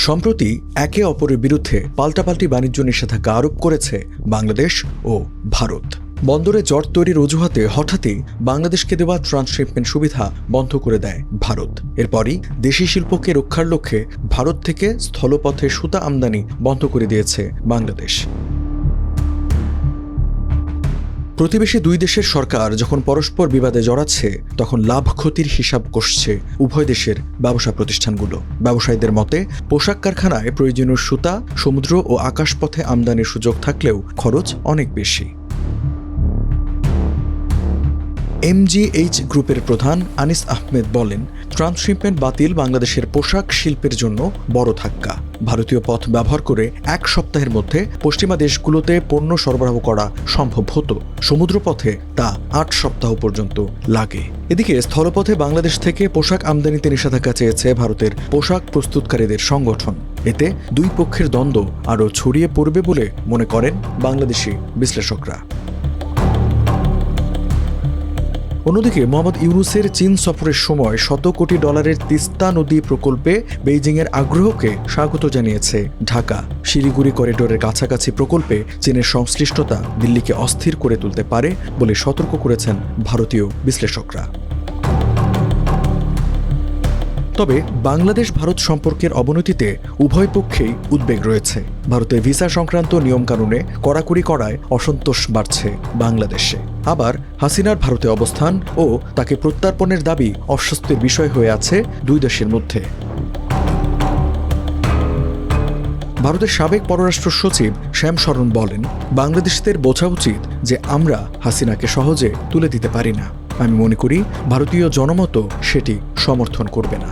সম্প্রতি একে অপরের বিরুদ্ধে পাল্টাপাল্টি বাণিজ্য নিষেধাজ্ঞা আরোপ করেছে বাংলাদেশ ও ভারত। বন্দরে জট তৈরির অজুহাতে হঠাৎই বাংলাদেশকে দেওয়া ট্রান্সশিপমেন্ট সুবিধা বন্ধ করে দেয় ভারত। এরপরই দেশি শিল্পকে রক্ষার লক্ষ্যে ভারত থেকে স্থলপথে সুতা আমদানি বন্ধ করে দিয়েছে বাংলাদেশ। প্রতিবেশী দুই দেশের সরকার যখন পরস্পর বিবাদে জড়াচ্ছে, তখন লাভ ক্ষতির হিসাব কষছে উভয় দেশের ব্যবসা প্রতিষ্ঠানগুলো। ব্যবসায়ীদের মতে, পোশাক কারখানায় প্রয়োজনীয় সুতা সমুদ্র ও আকাশপথে আমদানির সুযোগ থাকলেও খরচ অনেক বেশি। MGH গ্রুপের প্রধান আনিস আহমেদ বলেন, ট্রান্সশিপমেন্ট বাতিল বাংলাদেশের পোশাক শিল্পের জন্য বড় ধাক্কা। ভারতীয় পথ ব্যবহার করে এক সপ্তাহের মধ্যে পশ্চিমা দেশগুলোতে পণ্য সরবরাহ করা সম্ভব হতো, সমুদ্রপথে তা 8 সপ্তাহ পর্যন্ত লাগে। এদিকে স্থলপথে বাংলাদেশ থেকে পোশাক আমদানিতে নিষেধাজ্ঞা চেয়েছে ভারতের পোশাক প্রস্তুতকারীদের সংগঠন। এতে দুই পক্ষের দ্বন্দ্ব আরও ছড়িয়ে পড়বে বলে মনে করেন বাংলাদেশি বিশ্লেষকরা। অন্যদিকে মোহাম্মদ ইউনূসের চীন সফরের সময় $100 কোটি তিস্তা নদী প্রকল্পে বেইজিংয়ের আগ্রহকে স্বাগত জানিয়েছে ঢাকা। শিলিগুড়ি করিডোরের কাছাকাছি প্রকল্পে চীনের সংশ্লিষ্টতা দিল্লিকে অস্থির করে তুলতে পারে বলে সতর্ক করেছেন ভারতীয় বিশ্লেষকরা। তবে বাংলাদেশ ভারত সম্পর্কের অবনতিতে উভয় পক্ষেই উদ্বেগ রয়েছে। ভারতের ভিসা সংক্রান্ত নিয়মকানুনে কড়াকড়ি করায় অসন্তোষ বাড়ছে বাংলাদেশে। আবার হাসিনার ভারতে অবস্থান ও তাকে প্রত্যর্পণের দাবি অস্বস্তির বিষয় হয়ে আছে দুই দেশের মধ্যে। ভারতের সাবেক পররাষ্ট্র সচিব শ্যাম শরণ বলেন, বাংলাদেশিদের বোঝা উচিত যে আমরা হাসিনাকে সহজে তুলে দিতে পারি না। আমি মনে করি ভারতীয় জনমতও সেটি সমর্থন করবে না।